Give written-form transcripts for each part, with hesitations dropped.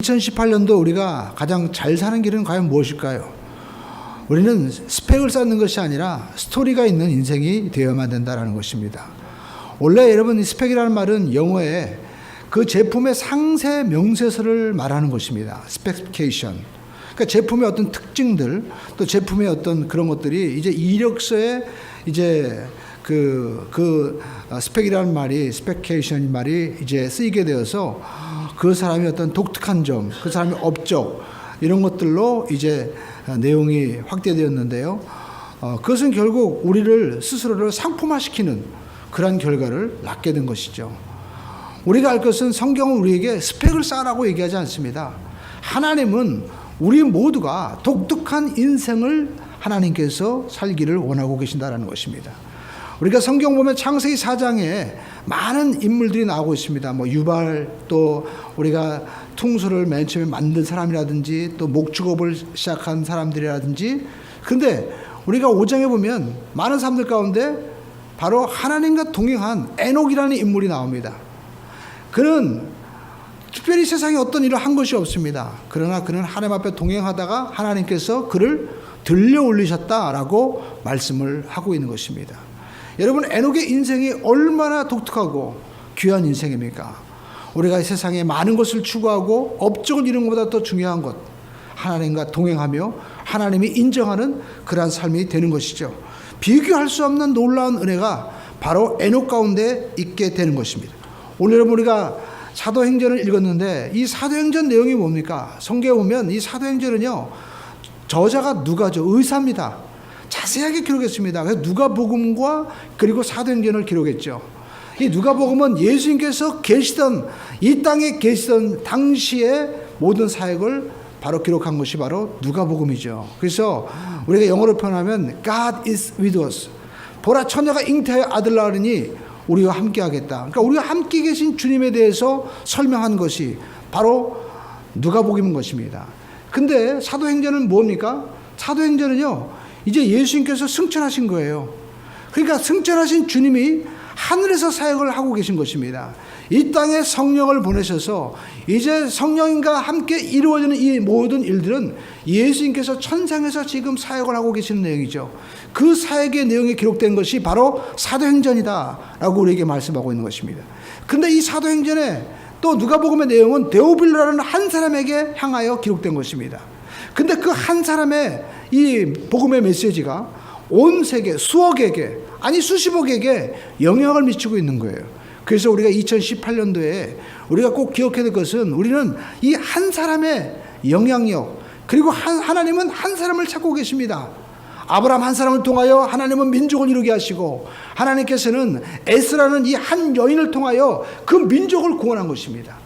2018년도 우리가 가장 잘 사는 길은 과연 무엇일까요? 우리는 스펙을 쌓는 것이 아니라 스토리가 있는 인생이 되어야만 된다는 것입니다. 원래 여러분, 이 스펙이라는 말은 영어에 그 제품의 상세 명세서를 말하는 것입니다. 스페시피케이션. 그러니까 제품의 어떤 특징들, 또 제품의 어떤 그런 것들이 이제 이력서에 이제 스펙이라는 말이, 스페케이션 말이 이제 쓰이게 되어서 그 사람의 어떤 독특한 점, 그 사람의 업적, 이런 것들로 이제 내용이 확대되었는데요. 그것은 결국 우리를 스스로를 상품화시키는 그러한 결과를 낳게 된 것이죠. 우리가 알 것은 성경은 우리에게 스펙을 쌓으라고 얘기하지 않습니다. 하나님은 우리 모두가 독특한 인생을 하나님께서 살기를 원하고 계신다는 것입니다. 우리가 성경 보면 창세기 4장에 많은 인물들이 나오고 있습니다. 유발, 또 우리가 퉁소를 맨 처음에 만든 사람이라든지, 또 목축업을 시작한 사람들이라든지. 근데 우리가 5장에 보면 많은 사람들 가운데 바로 하나님과 동행한 에녹이라는 인물이 나옵니다. 그는 특별히 세상에 어떤 일을 한 것이 없습니다. 그러나 그는 하나님 앞에 동행하다가 하나님께서 그를 들려 올리셨다라고 말씀을 하고 있는 것입니다. 여러분, 에녹의 인생이 얼마나 독특하고 귀한 인생입니까? 우리가 이 세상에 많은 것을 추구하고 업적을 이루는 것보다 더 중요한 것, 하나님과 동행하며 하나님이 인정하는 그러한 삶이 되는 것이죠. 비교할 수 없는 놀라운 은혜가 바로 에녹 가운데 있게 되는 것입니다. 오늘 여러분, 우리가 사도행전을 읽었는데 이 사도행전 내용이 뭡니까? 성경에 보면 이 사도행전은요, 저자가 누가죠? 의사입니다. 자세하게 기록했습니다. 그래서 누가복음과 그리고 사도행전을 기록했죠. 이 누가복음은 예수님께서 계시던, 이 땅에 계시던 당시의 모든 사역을 바로 기록한 것이 바로 누가복음이죠. 그래서 우리가 영어로 표현하면 God is with us. 보라, 처녀가 잉태하여 아들 낳으리니 우리와 함께 하겠다. 그러니까 우리가 함께 계신 주님에 대해서 설명한 것이 바로 누가복음인 것입니다. 근데 사도행전은 뭡니까? 사도행전은요, 이제 예수님께서 승천하신 거예요. 그러니까 승천하신 주님이 하늘에서 사역을 하고 계신 것입니다. 이 땅에 성령을 보내셔서 이제 성령님과 함께 이루어지는 이 모든 일들은 예수님께서 천상에서 지금 사역을 하고 계시는 내용이죠. 그 사역의 내용이 기록된 것이 바로 사도행전이다라고 우리에게 말씀하고 있는 것입니다. 근데 이 사도행전에 또 누가복음의 내용은 데오빌로라는 한 사람에게 향하여 기록된 것입니다. 근데 그 한 사람의 이 복음의 메시지가 온 세계 수억에게, 아니 수십억에게 영향을 미치고 있는 거예요. 그래서 우리가 2018년도에 우리가 꼭 기억해야 될 것은, 우리는 이 한 사람의 영향력, 그리고 하나님은 한 사람을 찾고 계십니다. 아브라함 한 사람을 통하여 하나님은 민족을 이루게 하시고, 하나님께서는 에스라는 이 한 여인을 통하여 그 민족을 구원한 것입니다.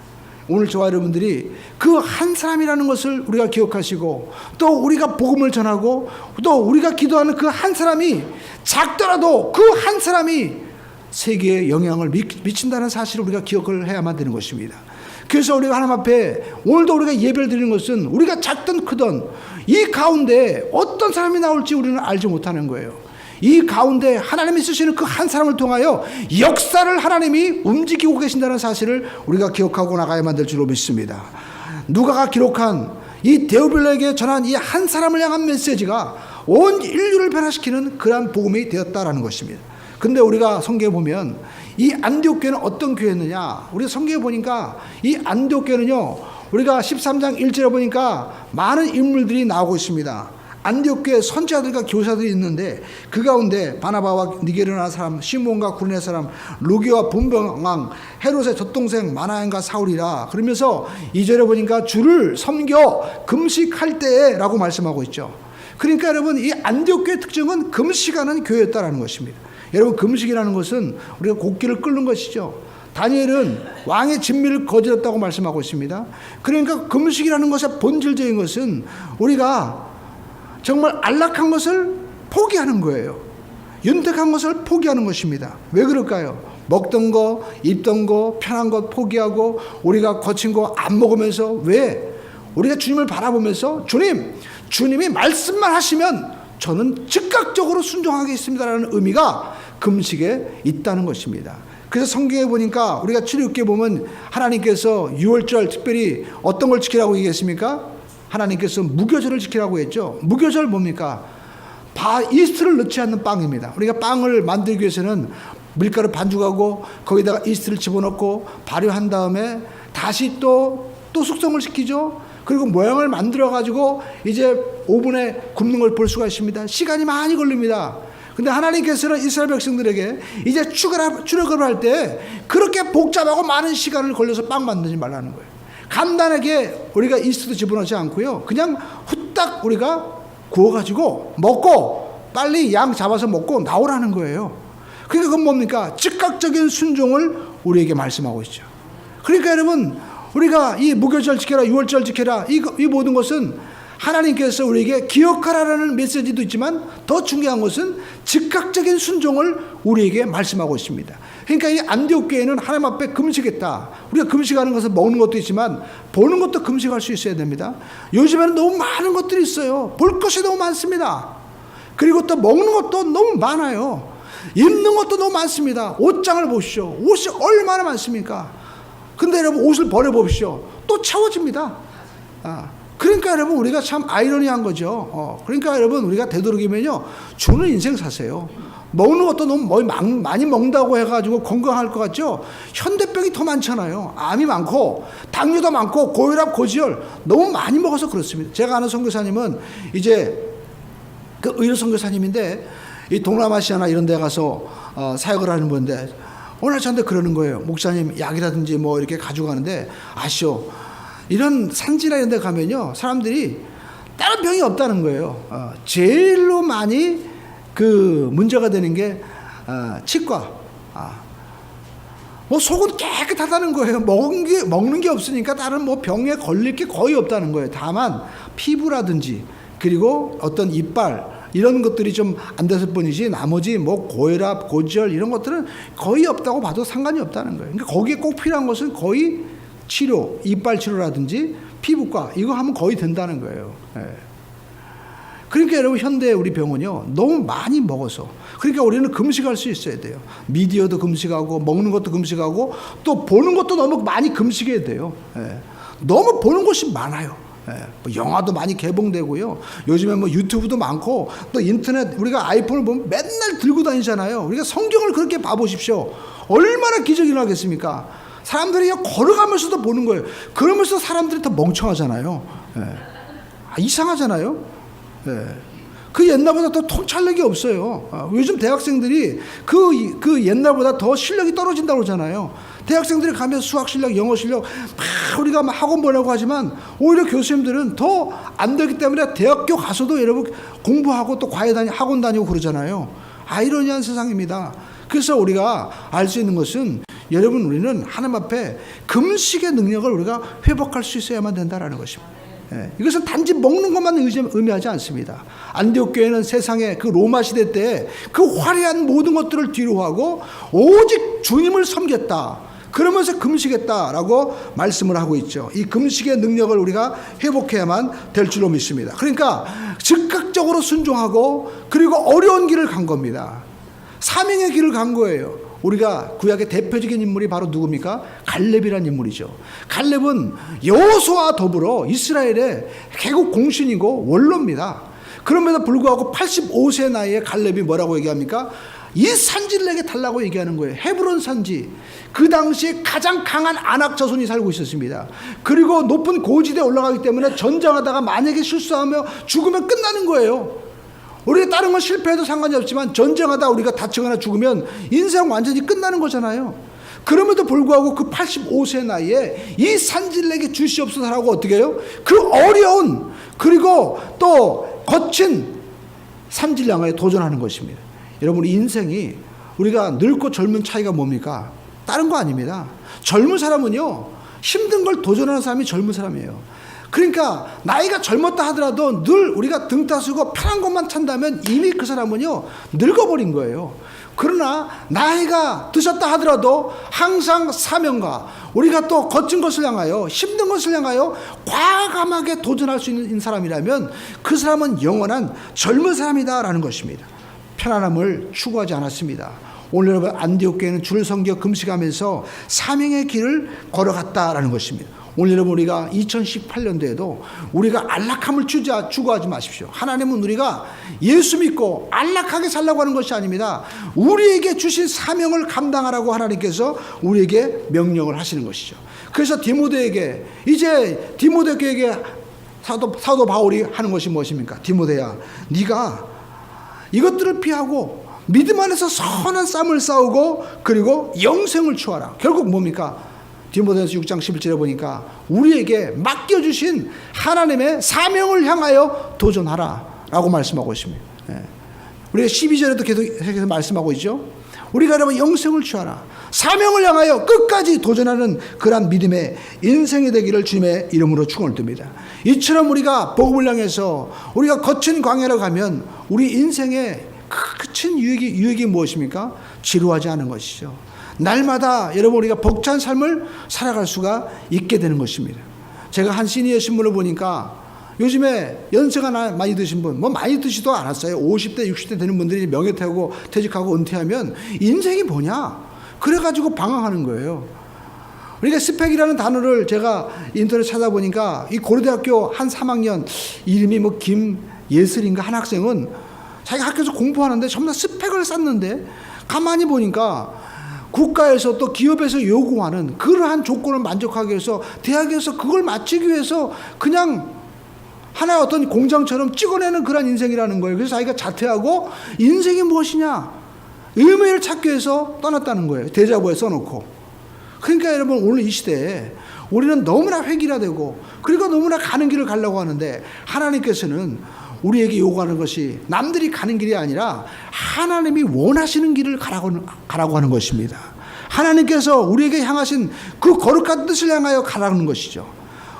오늘 저와 여러분들이 그 한 사람이라는 것을 우리가 기억하시고, 또 우리가 복음을 전하고, 또 우리가 기도하는 그 한 사람이 작더라도 그 한 사람이 세계에 영향을 미친다는 사실을 우리가 기억을 해야만 되는 것입니다. 그래서 우리가 하나님 앞에 오늘도 우리가 예배를 드리는 것은 우리가 작든 크든 이 가운데 어떤 사람이 나올지 우리는 알지 못하는 거예요. 이 가운데 하나님이 쓰시는 그 한 사람을 통하여 역사를 하나님이 움직이고 계신다는 사실을 우리가 기억하고 나가야만 될 줄로 믿습니다. 누가가 기록한 이 데오빌로에게 전한 이 한 사람을 향한 메시지가 온 인류를 변화시키는 그러한 복음이 되었다라는 것입니다. 근데 우리가 성경에 보면 이 안디옥 교회는 어떤 교회였느냐? 우리가 성경에 보니까 이 안디옥 교회는요, 우리가 13장 1절에 보니까 많은 인물들이 나오고 있습니다. 안디옥 교회 선지자들과 교사들이 있는데 그 가운데 바나바와 니게르나 사람, 시몬과 구레네 사람, 루기와 분병왕, 헤롯의 젖동생 마나엔과 사울이라. 그러면서 2절에 보니까 주를 섬겨 금식할 때에 라고 말씀하고 있죠. 그러니까 여러분, 이 안디옥 교회의 특징은 금식하는 교회였다라는 것입니다. 여러분, 금식이라는 것은 우리가 곡기를 끓는 것이죠. 다니엘은 왕의 진미를 거절했다고 말씀하고 있습니다. 그러니까 금식이라는 것의 본질적인 것은 우리가 정말 안락한 것을 포기하는 거예요. 윤택한 것을 포기하는 것입니다. 왜 그럴까요? 먹던 거, 입던 거, 편한 것 포기하고 우리가 거친 거 안 먹으면서, 왜? 우리가 주님을 바라보면서 주님이 말씀만 하시면 저는 즉각적으로 순종하겠습니다라는 의미가 금식에 있다는 것입니다. 그래서 성경에 보니까 우리가 출애굽기에 보면 하나님께서 유월절 특별히 어떤 걸 지키라고 얘기했습니까? 하나님께서 무교절을 지키라고 했죠. 무교절 뭡니까? 이스트를 넣지 않는 빵입니다. 우리가 빵을 만들기 위해서는 밀가루 반죽하고 거기다가 이스트를 집어넣고 발효한 다음에 다시 또 숙성을 시키죠. 그리고 모양을 만들어 가지고 이제 오븐에 굽는 걸 볼 수가 있습니다. 시간이 많이 걸립니다. 근데 하나님께서는 이스라엘 백성들에게 이제 출애굽을 할 때 그렇게 복잡하고 많은 시간을 걸려서 빵 만들지 말라는 거예요. 간단하게 우리가 이스트도 집어넣지 않고요. 그냥 후딱 우리가 구워가지고 먹고 빨리 양 잡아서 먹고 나오라는 거예요. 그러니까 그건 뭡니까? 즉각적인 순종을 우리에게 말씀하고 있죠. 그러니까 여러분, 우리가 이 무교절 지켜라, 유월절 지켜라, 이 모든 것은 하나님께서 우리에게 기억하라는 메시지도 있지만 더 중요한 것은 즉각적인 순종을 우리에게 말씀하고 있습니다. 그러니까 이 안디옥 교회는 하나님 앞에 금식했다. 우리가 금식하는 것은 먹는 것도 있지만 보는 것도 금식할 수 있어야 됩니다. 요즘에는 너무 많은 것들이 있어요. 볼 것이 너무 많습니다. 그리고 또 먹는 것도 너무 많아요. 입는 것도 너무 많습니다. 옷장을 보십시오. 옷이 얼마나 많습니까? 근데 여러분 옷을 버려보십시오. 또 채워집니다. 그러니까 여러분 우리가 참 아이러니한 거죠. 그러니까 여러분 우리가 되도록이면요 주는 인생 사세요. 먹는 것도 너무 많이 먹는다고 해가지고 건강할 것 같죠? 현대병이 더 많잖아요. 암이 많고 당뇨도 많고 고혈압 고지혈 너무 많이 먹어서 그렇습니다. 제가 아는 선교사님은 이제 그 의료 선교사님인데 이 동남아시아나 이런 데 가서 사역을 하는 분인데 오늘 저한테 그러는 거예요. 목사님 약이라든지 뭐 이렇게 가져가는데 아시오, 이런 산지나 이런 데 가면요 사람들이 다른 병이 없다는 거예요. 제일로 많이 그 문제가 되는 게 치과. 뭐 속은 깨끗하다는 거예요. 먹는 게 없으니까 다른 뭐 병에 걸릴 게 거의 없다는 거예요. 다만 피부라든지 그리고 어떤 이빨 이런 것들이 좀 안 됐을 뿐이지 나머지 뭐 고혈압, 고지혈 이런 것들은 거의 없다고 봐도 상관이 없다는 거예요. 그러니까 거기에 꼭 필요한 것은 거의 치료, 이빨 치료라든지 피부과 이거 하면 거의 된다는 거예요. 그러니까 여러분 현대 우리 병은요 너무 많이 먹어서 그러니까 우리는 금식할 수 있어야 돼요. 미디어도 금식하고 먹는 것도 금식하고 또 보는 것도 너무 많이 금식해야 돼요. 너무 보는 것이 많아요. 뭐 영화도 많이 개봉되고요. 요즘에 뭐 유튜브도 많고 또 인터넷 우리가 아이폰을 보면 맨날 들고 다니잖아요. 우리가 성경을 그렇게 봐보십시오. 얼마나 기적이 나겠습니까? 사람들이 걸어가면서도 보는 거예요. 그러면서 사람들이 더 멍청하잖아요. 이상하잖아요. 그 옛날보다 더 통찰력이 없어요. 요즘 대학생들이 그 옛날보다 더 실력이 떨어진다고 그러잖아요. 대학생들이 가면 수학 실력, 영어 실력 막 우리가 막 학원 보려고 하지만 오히려 교수님들은 더 안 되기 때문에 대학교 가서도 여러분 공부하고 또 학원 다니고 그러잖아요. 아이러니한 세상입니다. 그래서 우리가 알 수 있는 것은 여러분 우리는 하나님 앞에 금식의 능력을 우리가 회복할 수 있어야만 된다라는 것입니다. 이것은 단지 먹는 것만 의미하지 않습니다. 안디옥 교회는 세상에 그 로마 시대 때 그 화려한 모든 것들을 뒤로하고 오직 주님을 섬겼다. 그러면서 금식했다라고 말씀을 하고 있죠. 이 금식의 능력을 우리가 회복해야만 될 줄로 믿습니다. 그러니까 즉각적으로 순종하고 그리고 어려운 길을 간 겁니다. 사명의 길을 간 거예요. 우리가 구약의 대표적인 인물이 바로 누굽니까? 갈렙이라는 인물이죠. 갈렙은 여호수아와 더불어 이스라엘의 개국 공신이고 원로입니다. 그럼에도 불구하고 85세 나이에 갈렙이 뭐라고 얘기합니까? 이 산지를 내게 달라고 얘기하는 거예요. 헤브론 산지. 그 당시에 가장 강한 아낙 자손이 살고 있었습니다. 그리고 높은 고지대에 올라가기 때문에 전쟁하다가 만약에 실수하며 죽으면 끝나는 거예요. 우리가 다른 건 실패해도 상관이 없지만 전쟁하다 우리가 다치거나 죽으면 인생 완전히 끝나는 거잖아요. 그럼에도 불구하고 그 85세 나이에 이 산지를 내게 주시옵소서라고 어떻게 해요? 그 어려운 그리고 또 거친 산지를 향하여 도전하는 것입니다. 여러분 인생이 우리가 늙고 젊은 차이가 뭡니까? 다른 거 아닙니다. 젊은 사람은요 힘든 걸 도전하는 사람이 젊은 사람이에요. 그러니까 나이가 젊었다 하더라도 늘 우리가 등 따스고 편한 것만 찬다면 이미 그 사람은요 늙어버린 거예요. 그러나 나이가 드셨다 하더라도 항상 사명과 우리가 또 거친 것을 향하여 힘든 것을 향하여 과감하게 도전할 수 있는 사람이라면 그 사람은 영원한 젊은 사람이다라는 것입니다. 편안함을 추구하지 않았습니다. 오늘 여러분 안디옥 교회는 주를 섬겨 금식하면서 사명의 길을 걸어갔다라는 것입니다. 오늘 여러분 우리가 2018년도에도 우리가 안락함을 추구하지 마십시오. 하나님은 우리가 예수 믿고 안락하게 살라고 하는 것이 아닙니다. 우리에게 주신 사명을 감당하라고 하나님께서 우리에게 명령을 하시는 것이죠. 그래서 디모데에게 이제 디모데에게 사도 바울이 하는 것이 무엇입니까? 디모데야, 네가 이것들을 피하고 믿음 안에서 선한 싸움을 싸우고 그리고 영생을 취하라. 결국 뭡니까? 디모데전서 6장 11절에 보니까 우리에게 맡겨주신 하나님의 사명을 향하여 도전하라 라고 말씀하고 있습니다. 우리가 12절에도 계속 말씀하고 있죠. 우리가 여러분 영생을 취하라, 사명을 향하여 끝까지 도전하는 그러한 믿음의 인생이 되기를 주님의 이름으로 축원을 듭니다. 이처럼 우리가 복음을 향해서 우리가 거친 광야로 가면 우리 인생의 끝은 유익이 무엇입니까? 지루하지 않은 것이죠. 날마다 여러분 우리가 벅찬 삶을 살아갈 수가 있게 되는 것입니다. 제가 한 시니어 신문을 보니까 요즘에 연세가 많이 드신 분, 많이 드시도 않았어요. 50대 60대 되는 분들이 명예퇴하고 퇴직하고 은퇴하면 인생이 뭐냐 그래가지고 방황하는 거예요. 그러니까 스펙이라는 단어를 제가 인터넷 찾아보니까 이 고려대학교 한 3학년 이름이 김예슬인가 한 학생은 자기가 학교에서 공부하는데 전부 다 스펙을 쌓는데 가만히 보니까 국가에서 또 기업에서 요구하는 그러한 조건을 만족하기 위해서 대학에서 그걸 마치기 위해서 그냥 하나의 어떤 공장처럼 찍어내는 그런 인생이라는 거예요. 그래서 자기가 자퇴하고 인생이 무엇이냐 의미를 찾기 위해서 떠났다는 거예요. 대자보에 써놓고. 그러니까 여러분 오늘 이 시대에 우리는 너무나 획일화되고 그리고 너무나 가는 길을 가려고 하는데 하나님께서는 우리에게 요구하는 것이 남들이 가는 길이 아니라 하나님이 원하시는 길을 가라고 하는 것입니다. 하나님께서 우리에게 향하신 그 거룩한 뜻을 향하여 가라는 것이죠.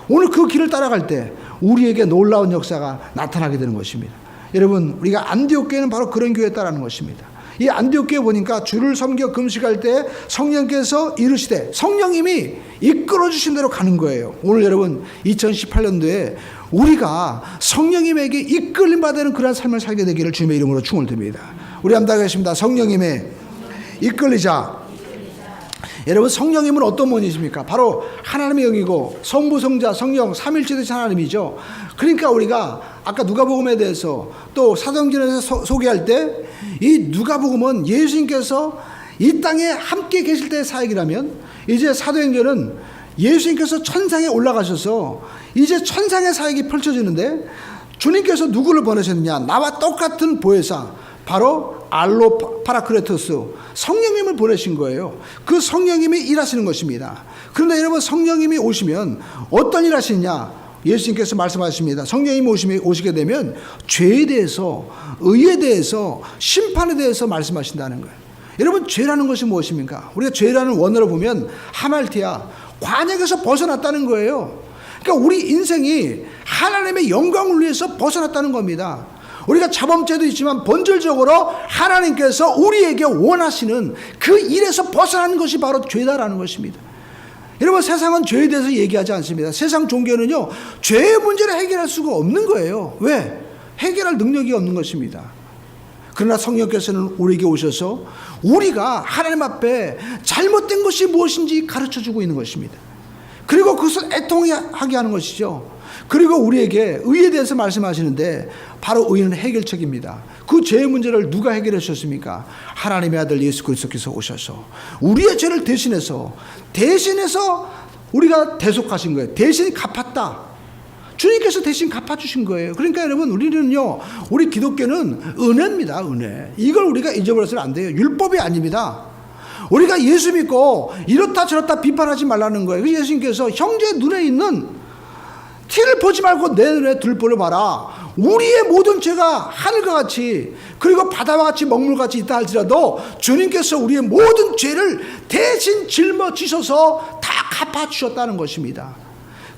오늘 그 길을 따라갈 때 우리에게 놀라운 역사가 나타나게 되는 것입니다. 여러분 우리가 안디옥 교회는 바로 그런 교회였다라는 것입니다. 이 안디옥 교회 보니까 주를 섬겨 금식할 때 성령께서 이르시되 성령님이 이끌어 주신 대로 가는 거예요. 오늘 여러분 2018년도에 우리가 성령님에게 이끌림 받는 그런 삶을 살게 되기를 주님의 이름으로 축원을 드립니다. 우리 한번 하겠습니다. 성령님의 이끌리자. 여러분 성령님은 어떤 분이십니까? 바로 하나님의 영이고 성부 성자 성령 삼일체 되신 하나님이죠. 그러니까 우리가 아까 누가복음에 대해서 또 사도행전에서 소개할 때 이 누가복음은 예수님께서 이 땅에 함께 계실 때의 사역이라면 이제 사도행전은 예수님께서 천상에 올라가셔서 이제 천상의 사역이 펼쳐지는데 주님께서 누구를 보내셨느냐? 나와 똑같은 보혜사 바로 알로 파라크레토스 성령님을 보내신 거예요. 그 성령님이 일하시는 것입니다. 그런데 여러분 성령님이 오시면 어떤 일 하시느냐? 예수님께서 말씀하십니다. 성령님이 오시게 되면 죄에 대해서 의에 대해서 심판에 대해서 말씀하신다는 거예요. 여러분 죄라는 것이 무엇입니까? 우리가 죄라는 원어로 보면 하말티아 관역에서 벗어났다는 거예요. 그러니까 우리 인생이 하나님의 영광을 위해서 벗어났다는 겁니다. 우리가 자범죄도 있지만 본질적으로 하나님께서 우리에게 원하시는 그 일에서 벗어나는 것이 바로 죄다라는 것입니다. 여러분 세상은 죄에 대해서 얘기하지 않습니다. 세상 종교는요 죄의 문제를 해결할 수가 없는 거예요. 왜? 해결할 능력이 없는 것입니다. 그러나 성령께서는 우리에게 오셔서 우리가 하나님 앞에 잘못된 것이 무엇인지 가르쳐주고 있는 것입니다. 그리고 그것을 애통하게 하는 것이죠. 그리고 우리에게 의에 대해서 말씀하시는데 바로 의는 해결책입니다. 그 죄의 문제를 누가 해결해 주셨습니까? 하나님의 아들 예수 그리스도께서 오셔서 우리의 죄를 대신해서 우리가 대속하신 거예요. 대신 갚았다. 주님께서 대신 갚아주신 거예요. 그러니까 여러분 우리는요 우리 기독교는 은혜입니다. 은혜. 이걸 우리가 잊어버려서는 안 돼요. 율법이 아닙니다. 우리가 예수 믿고 이렇다 저렇다 비판하지 말라는 거예요. 예수님께서 형제 눈에 있는 티를 보지 말고 내 눈에 들보를 봐라. 우리의 모든 죄가 하늘과 같이 그리고 바다와 같이 먹물같이 있다 할지라도 주님께서 우리의 모든 죄를 대신 짊어지셔서 다 갚아주셨다는 것입니다.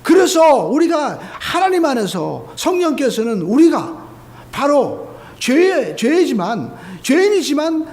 그래서 우리가 하나님 안에서 성령께서는 우리가 바로 죄인이지만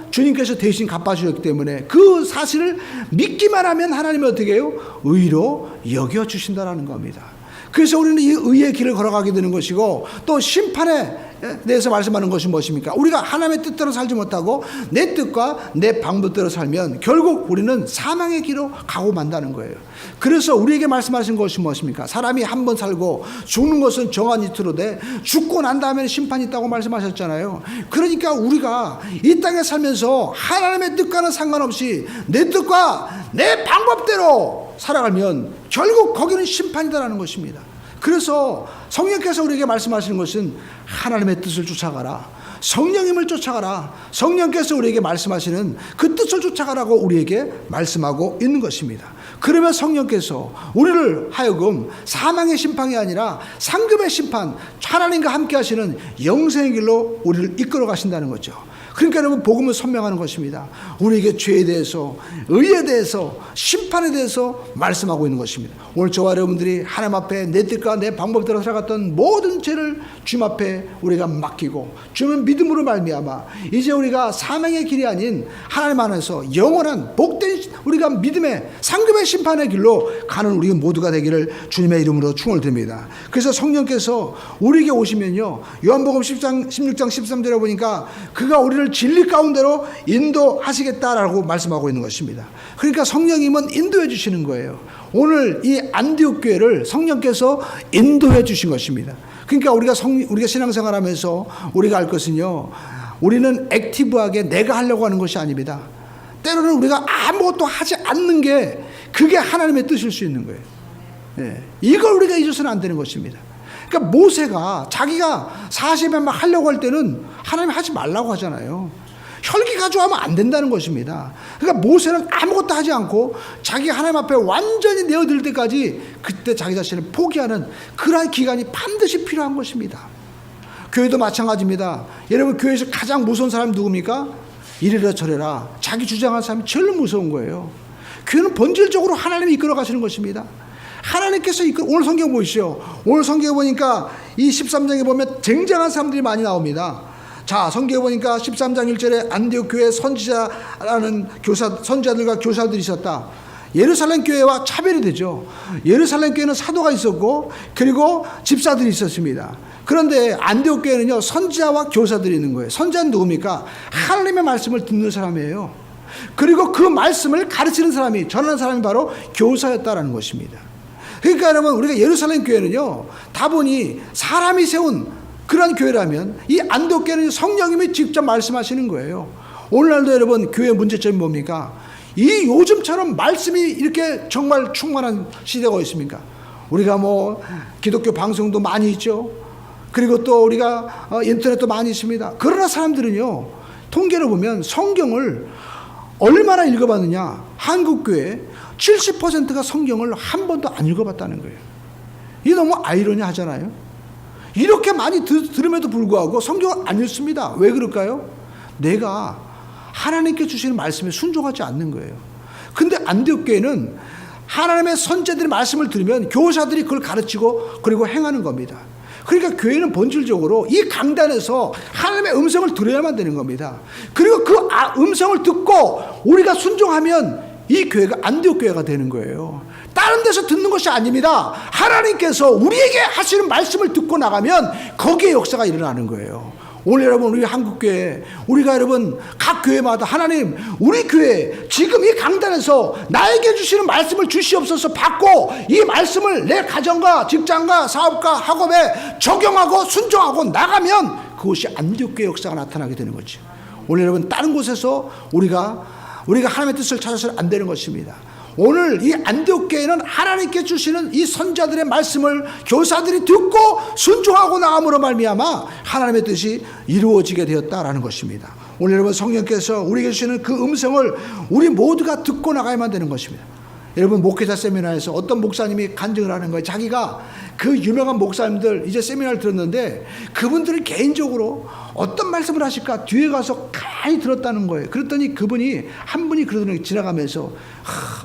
주님께서 대신 갚아주셨기 때문에 그 사실을 믿기만 하면 하나님이 어떻게 해요? 의로 여겨주신다는 겁니다. 그래서 우리는 이 의의 길을 걸어가게 되는 것이고, 또 심판에 대해서 말씀하는 것이 무엇입니까? 우리가 하나님의 뜻대로 살지 못하고 내 뜻과 내 방법대로 살면 결국 우리는 사망의 길로 가고 만다는 거예요. 그래서 우리에게 말씀하신 것이 무엇입니까? 사람이 한 번 살고 죽는 것은 정한 이틀로 돼 죽고 난 다음에는 심판이 있다고 말씀하셨잖아요. 그러니까 우리가 이 땅에 살면서 하나님의 뜻과는 상관없이 내 뜻과 내 방법대로 살아가면 결국 거기는 심판이다라는 것입니다. 그래서 성령께서 우리에게 말씀하시는 것은 하나님의 뜻을 쫓아가라, 성령님을 쫓아가라, 성령께서 우리에게 말씀하시는 그 뜻을 쫓아가라고 우리에게 말씀하고 있는 것입니다. 그러면 성령께서 우리를 하여금 사망의 심판이 아니라 상급의 심판, 하나님과 함께 하시는 영생의 길로 우리를 이끌어 가신다는 거죠. 그러니까 여러분, 복음은 선명하는 것입니다. 우리에게 죄에 대해서, 의에 대해서, 심판에 대해서 말씀하고 있는 것입니다. 오늘 저와 여러분들이 하나님 앞에 내 뜻과 내 방법대로 살아갔던 모든 죄를 주님 앞에 우리가 맡기고 주님의 믿음으로 말미암아 이제 우리가 사망의 길이 아닌 하나님 안에서 영원한 복된 우리가 믿음의 상급의 심판의 길로 가는 우리 모두가 되기를 주님의 이름으로 축원드립니다. 그래서 성령께서 우리에게 오시면요, 요한복음 16장 13절에 보니까 그가 우리를 진리 가운데로 인도하시겠다라고 말씀하고 있는 것입니다. 그러니까 성령님은 인도해 주시는 거예요. 오늘 이 안디옥 교회를 성령께서 인도해 주신 것입니다. 그러니까 우리가 신앙생활하면서 우리가 알 것은요, 우리는 액티브하게 내가 하려고 하는 것이 아닙니다. 때로는 우리가 아무것도 하지 않는 게 그게 하나님의 뜻일 수 있는 거예요. 예, 이걸 우리가 잊어서는 안 되는 것입니다. 그러니까 모세가 자기가 40에 막 하려고 할 때는 하나님 하지 말라고 하잖아요. 혈기 가져가면 안 된다는 것입니다. 그러니까 모세는 아무것도 하지 않고 자기 하나님 앞에 완전히 내어들 때까지 그때 자기 자신을 포기하는 그러한 기간이 반드시 필요한 것입니다. 교회도 마찬가지입니다. 여러분, 교회에서 가장 무서운 사람이 누굽니까? 이래라 저래라 자기 주장하는 사람이 제일 무서운 거예요. 교회는 본질적으로 하나님이 이끌어 가시는 것입니다. 하나님께서 오늘 성경 보시죠. 오늘 성경에 보니까 이 13장에 보면 쟁쟁한 사람들이 많이 나옵니다. 자, 성경에 보니까 13장 1절에 안디옥 교회에 선지자라는 선지자들과 교사들이 있었다. 예루살렘 교회와 차별이 되죠. 예루살렘 교회는 사도가 있었고 그리고 집사들이 있었습니다. 그런데 안디옥 교회는요, 선지자와 교사들이 있는 거예요. 선지자는 누굽니까? 하나님의 말씀을 듣는 사람이에요. 그리고 그 말씀을 가르치는 사람이, 전하는 사람이 바로 교사였다라는 것입니다. 그러니까 여러분, 우리가 예루살렘 교회는요, 다분히 사람이 세운 그런 교회라면 이 안디옥 교회는 성령님이 직접 말씀하시는 거예요. 오늘날도 여러분, 교회 문제점이 뭡니까? 이 요즘처럼 말씀이 이렇게 정말 충만한 시대가 있습니까? 우리가 뭐 기독교 방송도 많이 있죠. 그리고 또 우리가 인터넷도 많이 있습니다. 그러나 사람들은요, 통계를 보면 성경을 얼마나 읽어봤느냐? 한국교회 70%가 성경을 한 번도 안 읽어봤다는 거예요. 이게 너무 아이러니하잖아요. 이렇게 많이 들음에도 불구하고 성경을 안 읽습니다. 왜 그럴까요? 내가 하나님께 주시는 말씀에 순종하지 않는 거예요. 근데 안디옥 교회는 하나님의 선지자들의 말씀을 들으면 교사들이 그걸 가르치고 그리고 행하는 겁니다. 그러니까 교회는 본질적으로 이 강단에서 하나님의 음성을 들어야만 되는 겁니다. 그리고 그 음성을 듣고 우리가 순종하면 이 교회가 안디옥 교회가 되는 거예요. 다른 데서 듣는 것이 아닙니다. 하나님께서 우리에게 하시는 말씀을 듣고 나가면 거기에 역사가 일어나는 거예요. 오늘 여러분, 우리 한국교회, 우리가 여러분 각 교회마다 하나님, 우리 교회 지금 이 강단에서 나에게 주시는 말씀을 주시옵소서 받고 이 말씀을 내 가정과 직장과 사업과 학업에 적용하고 순종하고 나가면 그것이 안디옥 교회 역사가 나타나게 되는 거죠. 오늘 여러분, 다른 곳에서 우리가 하나님의 뜻을 찾아서는 안 되는 것입니다. 오늘 이 안디옥 교회는 하나님께 주시는 이 선자들의 말씀을 교사들이 듣고 순종하고 나감으로 말미암아 하나님의 뜻이 이루어지게 되었다라는 것입니다. 오늘 여러분, 성령께서 우리에게 주시는 그 음성을 우리 모두가 듣고 나가야만 되는 것입니다. 여러분, 목회자 세미나에서 어떤 목사님이 간증을 하는 거예요. 자기가 그 유명한 목사님들 이제 세미나를 들었는데 그분들을 개인적으로 어떤 말씀을 하실까 뒤에 가서 가만히 들었다는 거예요. 그랬더니 한 분이 그러더니 지나가면서,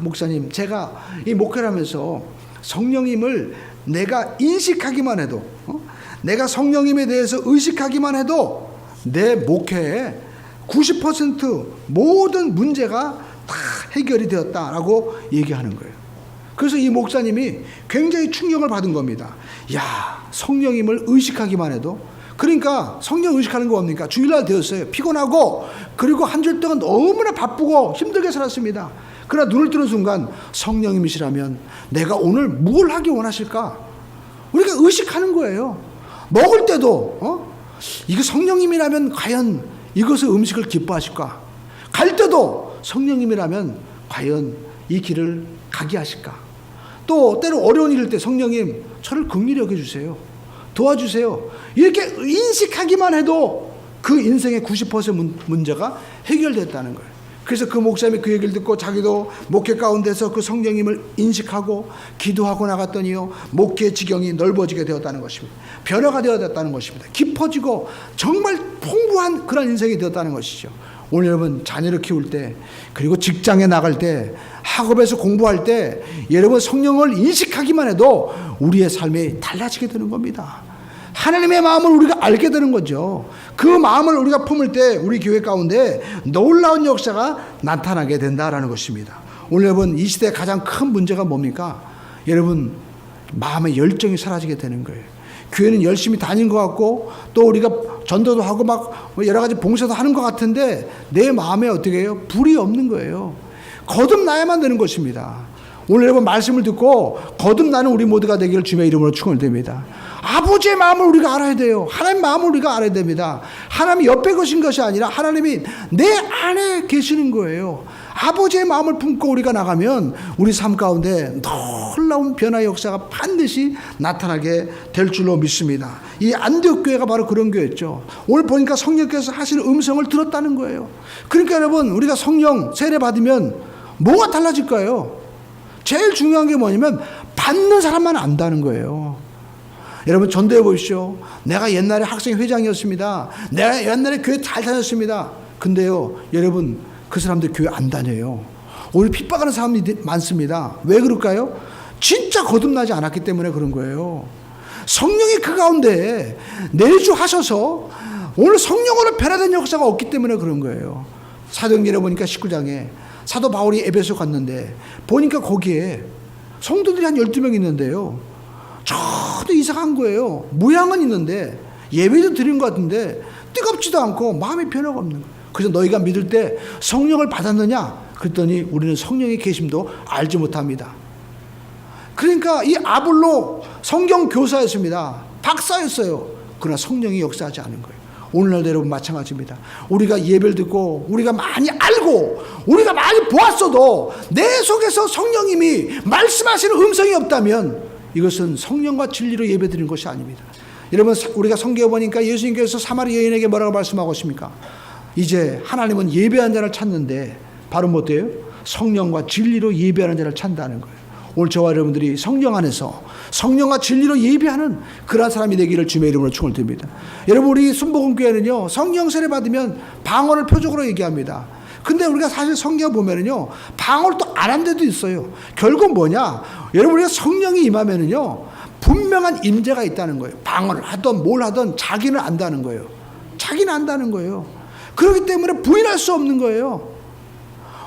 목사님, 제가 이 목회를 하면서 성령님을 내가 인식하기만 해도, 내가 성령님에 대해서 의식하기만 해도 내 목회에 90% 모든 문제가 다 해결이 되었다라고 얘기하는 거예요. 그래서 이 목사님이 굉장히 충격을 받은 겁니다. 야, 성령님을 의식하기만 해도, 그러니까 성령 의식하는 거 뭡니까? 주일날 되었어요. 피곤하고, 그리고 한 주 동안 너무나 바쁘고 힘들게 살았습니다. 그러나 눈을 뜨는 순간 성령님이시라면 내가 오늘 뭘 하기 원하실까? 우리가 의식하는 거예요. 먹을 때도 이거 성령님이라면 과연 이것의 음식을 기뻐하실까? 갈 때도 성령님이라면 과연 이 길을 가게 하실까? 또 때로 어려운 일일 때 성령님 저를 긍휼히 여겨주세요. 도와주세요. 이렇게 인식하기만 해도 그 인생의 90% 문제가 해결됐다는 거예요. 그래서 그 목사님이 그 얘기를 듣고 자기도 목회 가운데서 그 성령님을 인식하고 기도하고 나갔더니요, 목회 지경이 넓어지게 되었다는 것입니다. 변화가 되었다는 것입니다. 깊어지고 정말 풍부한 그런 인생이 되었다는 것이죠. 오늘 여러분 자녀를 키울 때, 그리고 직장에 나갈 때, 학업에서 공부할 때 여러분 성령을 인식하기만 해도 우리의 삶이 달라지게 되는 겁니다. 하나님의 마음을 우리가 알게 되는 거죠. 그 마음을 우리가 품을 때 우리 교회 가운데 놀라운 역사가 나타나게 된다라는 것입니다. 오늘 여러분 이 시대의 가장 큰 문제가 뭡니까? 여러분 마음의 열정이 사라지게 되는 거예요. 교회는 열심히 다닌 것 같고 또 우리가 전도도 하고 막 여러 가지 봉사도 하는 것 같은데 내 마음에 어떻게 해요? 불이 없는 거예요. 거듭나야만 되는 것입니다. 오늘 여러분 말씀을 듣고 거듭나는 우리 모두가 되기를 주님의 이름으로 축원드립니다. 아버지의 마음을 우리가 알아야 돼요. 하나님의 마음을 우리가 알아야 됩니다. 하나님이 옆에 계신 것이 아니라 하나님이 내 안에 계시는 거예요. 아버지의 마음을 품고 우리가 나가면 우리 삶 가운데 놀라운 변화의 역사가 반드시 나타나게 될 줄로 믿습니다. 이 안디옥 교회가 바로 그런 교회였죠. 오늘 보니까 성령께서 하시는 음성을 들었다는 거예요. 그러니까 여러분 우리가 성령 세례 받으면 뭐가 달라질까요? 제일 중요한 게 뭐냐면 받는 사람만 안다는 거예요. 여러분 전도해 보십시오. 내가 옛날에 학생 회장이었습니다. 내가 옛날에 교회 잘 다녔습니다. 근데요 여러분 그 사람들 교회 안 다녀요. 오늘 핍박하는 사람이 많습니다. 왜 그럴까요? 진짜 거듭나지 않았기 때문에 그런 거예요. 성령이 그 가운데 내주하셔서 오늘 성령으로 변화된 역사가 없기 때문에 그런 거예요. 사도행전에 보니까 19장에 사도 바울이 에베소 갔는데 보니까 거기에 성도들이 한 12명 있는데요. 저도 이상한 거예요. 모양은 있는데 예배도 드린 것 같은데 뜨겁지도 않고 마음의 변화가 없는 거예요. 그래서 너희가 믿을 때 성령을 받았느냐? 그랬더니 우리는 성령의 계심도 알지 못합니다. 그러니까 이 아볼로 성경 교사였습니다. 박사였어요. 그러나 성령이 역사하지 않은 거예요. 오늘날도 여러분 마찬가지입니다. 우리가 예배를 듣고 우리가 많이 알고 우리가 많이 보았어도 내 속에서 성령님이 말씀하시는 음성이 없다면 이것은 성령과 진리로 예배드리는 것이 아닙니다. 여러분 우리가 성경에 보니까 예수님께서 사마리 여인에게 뭐라고 말씀하고 있습니까? 이제 하나님은 예배하는 자를 찾는데 바로 뭐 어때요? 성령과 진리로 예배하는 자를 찾는다는 거예요. 오늘 저와 여러분들이 성령 안에서 성령과 진리로 예배하는 그러한 사람이 되기를 주님의 이름으로 축원드립니다. 여러분 우리 순복음교회는요 성령 세례 받으면 방언을 표적으로 얘기합니다. 근데 우리가 사실 성경 보면은요 방언을 또 안 한 데도 있어요. 결국 뭐냐? 여러분 우리가 성령이 임하면은요 분명한 임재가 있다는 거예요. 방언을 하든 뭘 하든 자기는 안다는 거예요. 자기는 안다는 거예요. 그렇기 때문에 부인할 수 없는 거예요.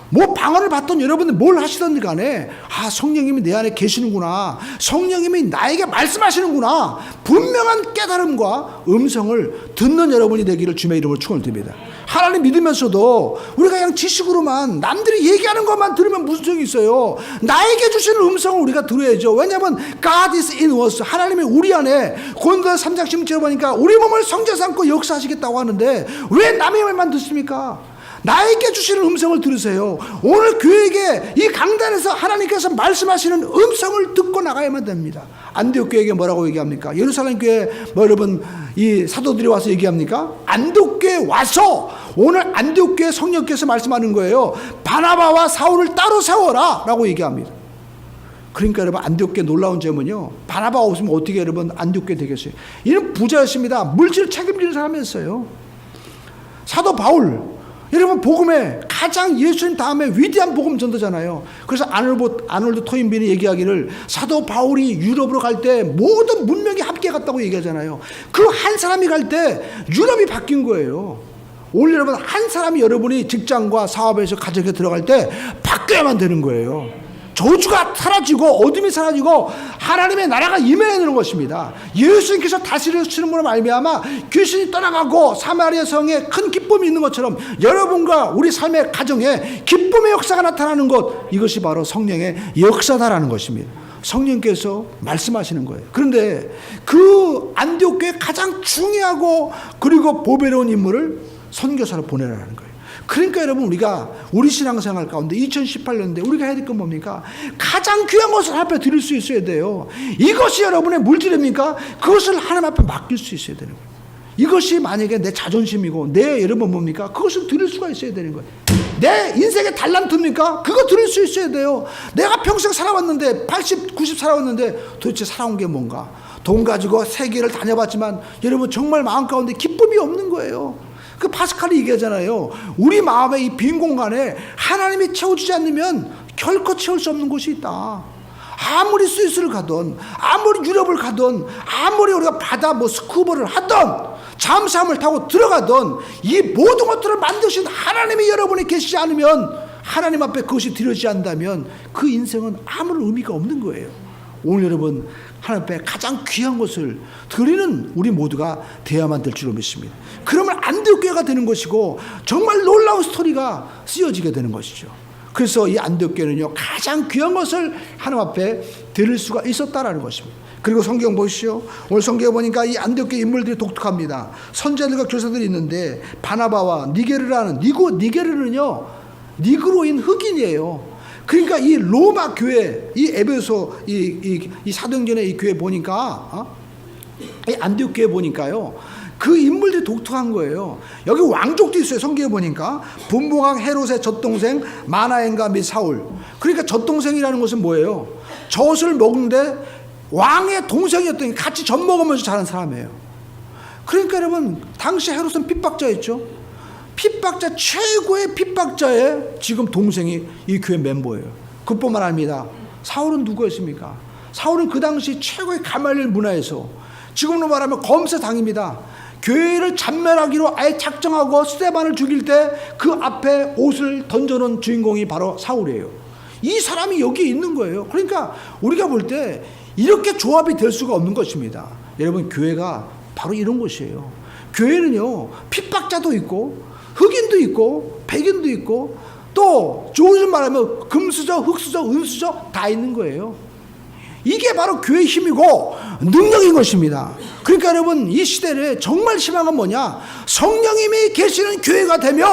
뭐 방언을 받던 여러분들 뭘 하시든 간에 아 성령님이 내 안에 계시는구나, 성령님이 나에게 말씀하시는구나, 분명한 깨달음과 음성을 듣는 여러분이 되기를 주님의 이름으로 축원드립니다. 하나님 믿으면서도 우리가 그냥 지식으로만 남들이 얘기하는 것만 들으면 무슨 소용이 있어요. 나에게 주시는 음성을 우리가 들어야죠. 왜냐하면 God is in us, 하나님이 우리 안에 고린도서 3장 16절에 보니까 우리 몸을 성전 삼고 역사하시겠다고 하는데 왜 남의 말만 듣습니까? 나에게 주시는 음성을 들으세요. 오늘 교회에게 이 강단에서 하나님께서 말씀하시는 음성을 듣고 나가야만 됩니다. 안디옥 교회에게 뭐라고 얘기합니까? 예루살렘 교회 뭐 여러분 이 사도들이 와서 얘기합니까? 안디옥 교회에 와서 오늘 안디옥 교회 성령께서 말씀하는 거예요. 바나바와 사울을 따로 세워라 라고 얘기합니다. 그러니까 여러분 안디옥 교회 놀라운 점은요 바나바가 없으면 어떻게 여러분 안디옥 교회 되겠어요? 이는 부자였습니다. 물질 책임지는 사람이었어요. 사도 바울 여러분 복음에 가장 예수님 다음에 위대한 복음 전도잖아요. 그래서 아놀드 토인빈이 얘기하기를 사도 바울이 유럽으로 갈 때 모든 문명이 함께 갔다고 얘기하잖아요. 그 한 사람이 갈 때 유럽이 바뀐 거예요. 오늘 여러분 한 사람이 여러분이 직장과 사업에서 가정에 들어갈 때 바뀌어야만 되는 거예요. 저주가 사라지고 어둠이 사라지고 하나님의 나라가 임해내는 것입니다. 예수님께서 다스리시는으로 말미암아 귀신이 떠나가고 사마리아 성에 큰 기쁨이 있는 것처럼 여러분과 우리 삶의 가정에 기쁨의 역사가 나타나는 것, 이것이 바로 성령의 역사다라는 것입니다. 성령께서 말씀하시는 거예요. 그런데 그 안디옥 교회 가장 중요하고 그리고 보배로운 인물을 선교사로 보내라는 거예요. 그러니까 여러분, 우리가 우리 신앙생활 가운데 2018년인데 우리가 해야 될 건 뭡니까? 가장 귀한 것을 하나님 앞에 드릴 수 있어야 돼요. 이것이 여러분의 물질입니까? 그것을 하나님 앞에 맡길 수 있어야 되는 거예요. 이것이 만약에 내 자존심이고 내 여러분 뭡니까? 그것을 드릴 수가 있어야 되는 거예요. 내 인생의 달란트입니까? 그거 드릴 수 있어야 돼요. 내가 평생 살아왔는데 80, 90 살아왔는데 도대체 살아온 게 뭔가? 돈 가지고 세계를 다녀봤지만 여러분 정말 마음 가운데 기쁨이 없는 거예요. 그 파스칼이 얘기하잖아요. 우리 마음의 이 빈 공간에 하나님이 채워주지 않으면 결코 채울 수 없는 곳이 있다. 아무리 스위스를 가든 아무리 유럽을 가든 아무리 우리가 바다 스쿠버를 하든 잠수함을 타고 들어가든 이 모든 것들을 만드신 하나님이 여러분이 계시지 않으면, 하나님 앞에 그것이 드려지지 않는다면 그 인생은 아무런 의미가 없는 거예요. 오늘 여러분, 하나님 앞에 가장 귀한 것을 드리는 우리 모두가 되어야만 될 줄로 믿습니다. 그러면 안디옥 교회가 되는 것이고 정말 놀라운 스토리가 쓰여지게 되는 것이죠. 그래서 이 안디옥 교회는요, 가장 귀한 것을 하나님 앞에 드릴 수가 있었다라는 것입니다. 그리고 성경 보시죠. 오늘 성경에 보니까 이 안디옥 교회 인물들이 독특합니다. 선지자들과 교사들이 있는데 바나바와 니게르라는, 니게르는요 니그로인 흑인이에요. 그러니까 이 로마 교회, 이 에베소 이 사도행전의 이 교회 보니까 이 안디옥 교회 보니까요, 그 인물들이 독특한 거예요. 여기 왕족도 있어요. 성경에 보니까 분봉왕 헤롯의 젖동생 마나엔과 및 사울. 그러니까 젖동생이라는 것은 뭐예요? 젖을 먹는데 왕의 동생이었더니 같이 젖 먹으면서 자란 사람이에요. 그러니까 여러분, 당시 헤롯은 핍박자였죠. 핍박자, 최고의 핍박자의 지금 동생이 이 교회 멤버예요. 그뿐만 아닙니다. 사울은 누구였습니까? 사울은 그 당시 최고의 가말리엘 문화에서, 지금으로 말하면 검사당입니다. 교회를 잔멸하기로 아예 작정하고 스데반을 죽일 때 그 앞에 옷을 던져놓은 주인공이 바로 사울이에요. 이 사람이 여기에 있는 거예요. 그러니까 우리가 볼 때 이렇게 조합이 될 수가 없는 것입니다. 여러분, 교회가 바로 이런 곳이에요. 교회는요, 핍박자도 있고 흑인도 있고 백인도 있고 또 좋은 말하면 금수저, 흑수저, 은수저 다 있는 거예요. 이게 바로 교회의 힘이고 능력인 것입니다. 그러니까 여러분, 이 시대에 정말 희망은 뭐냐? 성령님이 계시는 교회가 되면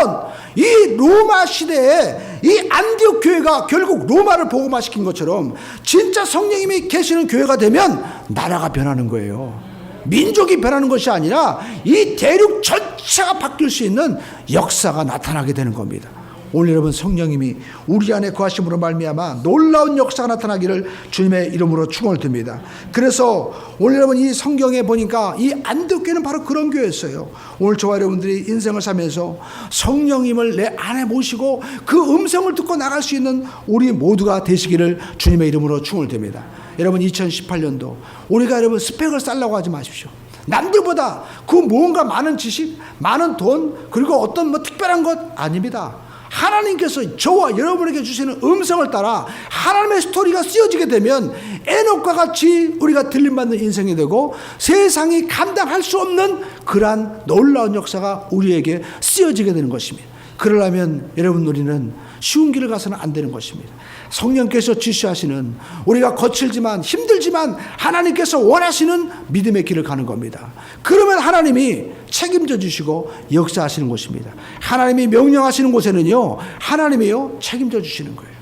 이 로마 시대에 이 안디옥 교회가 결국 로마를 복음화시킨 것처럼 진짜 성령님이 계시는 교회가 되면 나라가 변하는 거예요. 민족이 변하는 것이 아니라 이 대륙 전체가 바뀔 수 있는 역사가 나타나게 되는 겁니다. 오늘 여러분, 성령님이 우리 안에 거하심으로 말미암아 놀라운 역사가 나타나기를 주님의 이름으로 축원을 드립니다. 그래서 오늘 여러분, 이 성경에 보니까 이 안디옥 교회는 바로 그런 교회였어요. 오늘 저와 여러분들이 인생을 살면서 성령님을 내 안에 모시고 그 음성을 듣고 나갈 수 있는 우리 모두가 되시기를 주님의 이름으로 축원을 드립니다. 여러분, 2018년도 우리가 여러분 스펙을 쌓으려고 하지 마십시오. 남들보다 그 무언가 많은 지식, 많은 돈, 그리고 어떤 특별한 것 아닙니다. 하나님께서 저와 여러분에게 주시는 음성을 따라 하나님의 스토리가 쓰여지게 되면 에녹과 같이 우리가 들림받는 인생이 되고 세상이 감당할 수 없는 그러한 놀라운 역사가 우리에게 쓰여지게 되는 것입니다. 그러려면 여러분, 우리는 쉬운 길을 가서는 안 되는 것입니다. 성령께서 지시하시는, 우리가 거칠지만 힘들지만 하나님께서 원하시는 믿음의 길을 가는 겁니다. 그러면 하나님이 책임져 주시고 역사하시는 곳입니다. 하나님이 명령하시는 곳에는요, 하나님이요 책임져 주시는 거예요.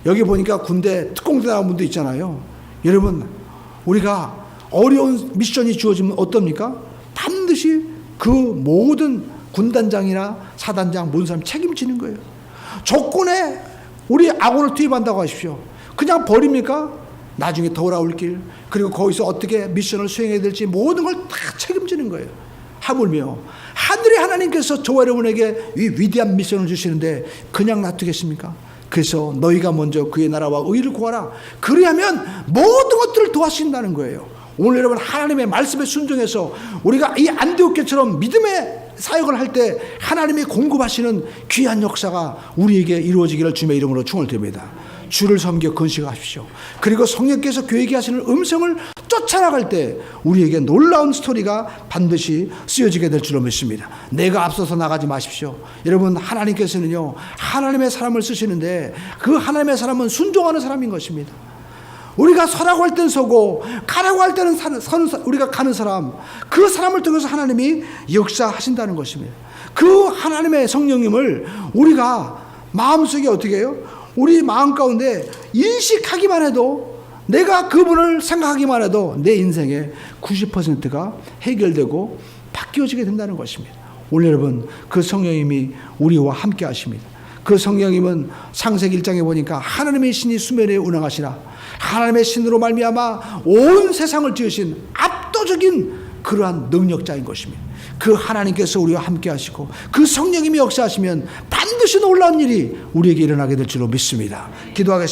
여기 보니까 군대 특공대 나온 분도 있잖아요. 여러분, 우리가 어려운 미션이 주어지면 어떻습니까? 반드시 그 모든 군단장이나 사단장 모든 사람 책임지는 거예요. 조건에 우리 아군을 투입한다고 하십시오. 그냥 버립니까? 나중에 돌아올 길, 그리고 거기서 어떻게 미션을 수행해야 될지 모든 걸 다 책임지는 거예요. 하물며 하늘의 하나님께서 저와 여러분에게 이 위대한 미션을 주시는데 그냥 놔두겠습니까? 그래서 너희가 먼저 그의 나라와 의를 구하라. 그리하면 모든 것들을 도와주신다는 거예요. 오늘 여러분 하나님의 말씀에 순종해서 우리가 이 안디옥 교회처럼 믿음의 사역을 할 때 하나님이 공급하시는 귀한 역사가 우리에게 이루어지기를 주님의 이름으로 축원드립니다. 주를 섬겨 건식하십시오. 그리고 성령께서 교회에게 하시는 음성을 쫓아나갈 때 우리에게 놀라운 스토리가 반드시 쓰여지게 될 줄로 믿습니다. 내가 앞서서 나가지 마십시오. 여러분 하나님께서는요 하나님의 사람을 쓰시는데 그 하나님의 사람은 순종하는 사람인 것입니다. 우리가 서라고 할 때는 서고 가라고 할 때는 우리가 가는 사람, 그 사람을 통해서 하나님이 역사하신다는 것입니다. 그 하나님의 성령님을 우리가 마음속에 어떻게 해요? 우리 마음 가운데 인식하기만 해도, 내가 그분을 생각하기만 해도 내 인생의 90%가 해결되고 바뀌어지게 된다는 것입니다. 오늘 여러분 그 성령님이 우리와 함께 하십니다. 그 성령님은 창세기 1장에 보니까 하나님의 신이 수면에 운항하시나 하나님의 신으로 말미암아 온 세상을 지으신 압도적인 그러한 능력자인 것입니다. 그 하나님께서 우리와 함께 하시고 그 성령님이 역사하시면 반드시 놀라운 일이 우리에게 일어나게 될 줄로 믿습니다. 기도하겠습니다.